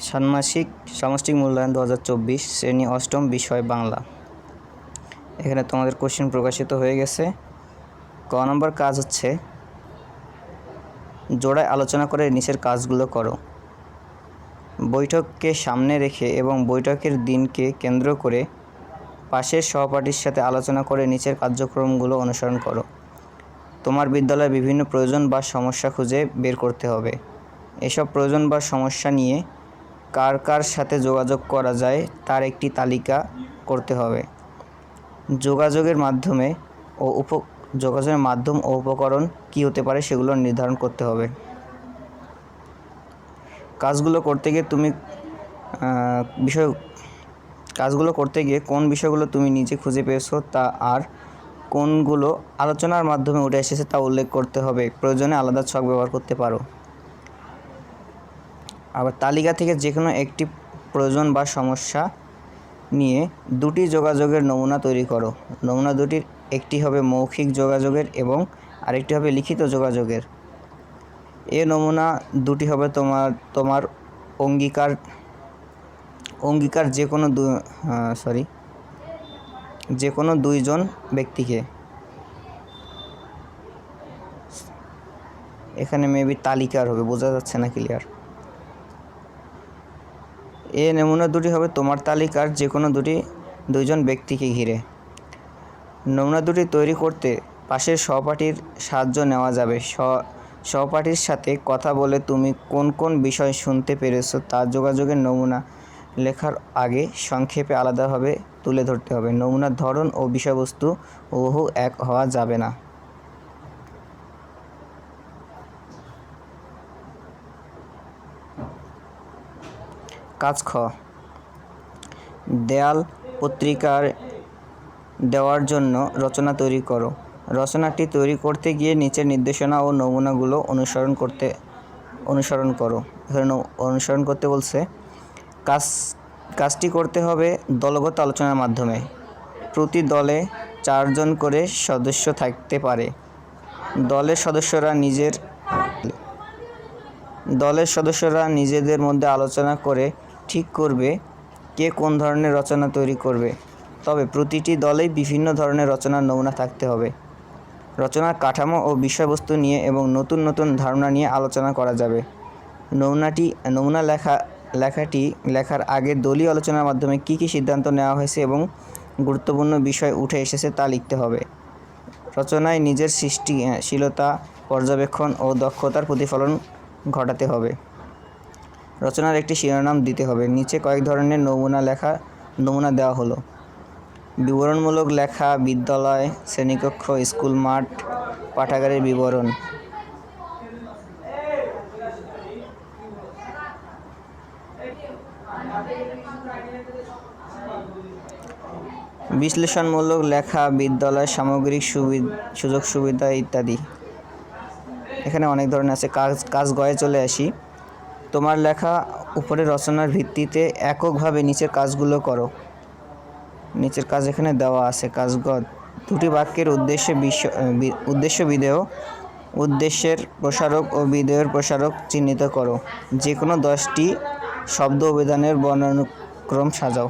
ষান্মাসিক সামষ্টিক মূল্যায়ন 2024 শ্রেণী অষ্টম, বিষয় বাংলা। এখানে তোমাদের কোশ্চেন প্রকাশিত হয়ে গেছে। ক নম্বর কাজ হচ্ছে জোড়ায় আলোচনা করে নিচের কাজগুলো করো। বৈঠককে সামনে রেখে এবং বৈঠকের দিনকে কেন্দ্র করে পাশের সহপাঠীর সাথে আলোচনা করে নিচের কার্যক্রমগুলো অনুসরণ করো। তোমার বিদ্যালয়ে বিভিন্ন প্রয়োজন বা সমস্যা খুঁজে বের করতে হবে। এসব প্রয়োজন বা সমস্যা নিয়ে কার কার সাথে যোগাযোগ করা যায় তার একটি তালিকা করতে হবে। যোগাযোগের মাধ্যম ও উপকরণ কী হতে পারে সেগুলো নির্ধারণ করতে হবে। কাজগুলো করতে গিয়ে কোন বিষয়গুলো তুমি নিজে খুঁজে পেয়েছো তা আর কোনগুলো আলোচনার মাধ্যমে উঠে এসেছে তা উল্লেখ করতে হবে। প্রয়োজনে আলাদা ছক ব্যবহার করতে পারো। আবার তালিকা থেকে যে কোনো একটি প্রয়োজন বা সমস্যা নিয়ে দুটি যোগাযোগের নমুনা তৈরি করো। নমুনা দুটির একটি হবে মৌখিক যোগাযোগের এবং আরেকটি হবে লিখিত যোগাযোগের। এ নমুনা দুটি হবে তোমার অঙ্গীকার যে কোনো দুইজন ব্যক্তিকে। এখানে মেবি তালিকার হবে, বোঝা যাচ্ছে না ক্লিয়ার। এ নমুনা দুটি হবে তোমার তালিকার যে কোনো দুইজন ব্যক্তিকে ঘিরে। নমুনা দুটি তৈরি করতে পাশের সহপাঠীর সাহায্য নেওয়া যাবে। সহপাঠীর সাথে কথা বলে তুমি কোন কোন বিষয় শুনতে পেরেছো তা যোগাযোগের নমুনা লেখার আগে সংক্ষেপে আলাদাভাবে তুলে ধরতে হবে। নমুনার ধরন ও বিষয়বস্তু হুবহু এক হওয়া যাবে না। কাজ খ, দেয়াল পত্রিকার দেওয়ার জন্য রচনা তৈরি করো। রচনাটি তৈরি করতে গিয়ে নিচের নির্দেশনা ও নমুনাগুলো অনুসরণ করো। এখানে অনুসরণ করতে বলছে। কাজটি করতে হবে দলগত আলোচনার মাধ্যমে। প্রতি দলে 4 জন করে সদস্য থাকতে পারে। দলের সদস্যরা নিজেদের মধ্যে আলোচনা করে ঠিক করবে কে কোন ধরনের রচনা তৈরি করবে। তবে প্রতিটি দলেই বিভিন্ন ধরনের রচনার নমুনা থাকতে হবে। রচনার কাঠামো ও বিষয়বস্তু নিয়ে এবং নতুন নতুন ধারণা নিয়ে আলোচনা করা যাবে। নমুনা লেখাটি লেখার আগে দলীয় আলোচনার মাধ্যমে কী কী সিদ্ধান্ত নেওয়া হয়েছে এবং গুরুত্বপূর্ণ বিষয় উঠে এসেছে তা লিখতে হবে। রচনায় নিজের সৃষ্টিশীলতা, পর্যবেক্ষণ ও দক্ষতার প্রতিফলন ঘটাতে হবে। রচনার একটি শিরোনাম দিতে হবে। নিচে কয়েক ধরনের নমুনা দেওয়া হলো। বিবরণমূলক লেখা, বিদ্যালয়, শ্রেণীকক্ষ, স্কুল মাঠ, পাঠাগারের বিবরণ। বিশ্লেষণমূলক লেখা, বিদ্যালয়, সামগ্রিক সুযোগ সুবিধা ইত্যাদি। এখানে অনেক ধরনের আছে। কাজ গয়ে চলে আসি। তোমার লেখা উপরে রচনার ভিত্তিতে এককভাবে নিচের কাজগুলো করো। নিচের কাজ এখানে দেওয়া আছে। কাজ গ, দুটি বাক্যের উদ্দেশ্য বিধেয়, উদ্দেশ্যের প্রসারক ও বিধেয়ের প্রসারক চিহ্নিত করো। যে কোনো 10টি শব্দ অভিধানের বর্ণানুক্রম সাজাও।